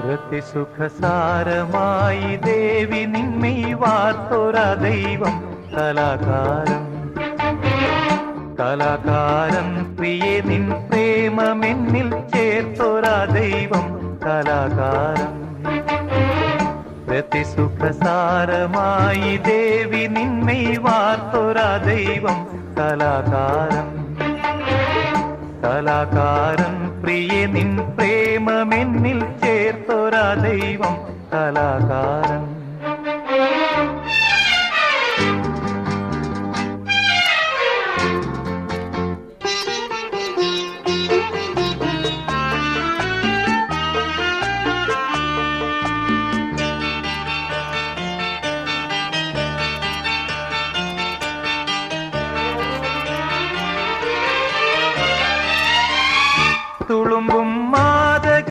രതിസുഖസാരമായി ദേവി നിന്മേ വാർത്തൊര ദൈവം കലാകാരൻ. കലാകാരൻ പ്രിയേ നിൻ പ്രേമമെന്നിൽ ചേർത്തൊര ദൈവം കലാകാരൻ. രതിസുഖസാരമായി ദേവി നിന്മേ വാർത്തൊര ദൈവം കലാകാരൻ. കലാകാരൻ പ്രിയേ നിൻ പ്രേമമെന്നിൽ ചേർത്തൊര ദൈവം കലാകാരൻ.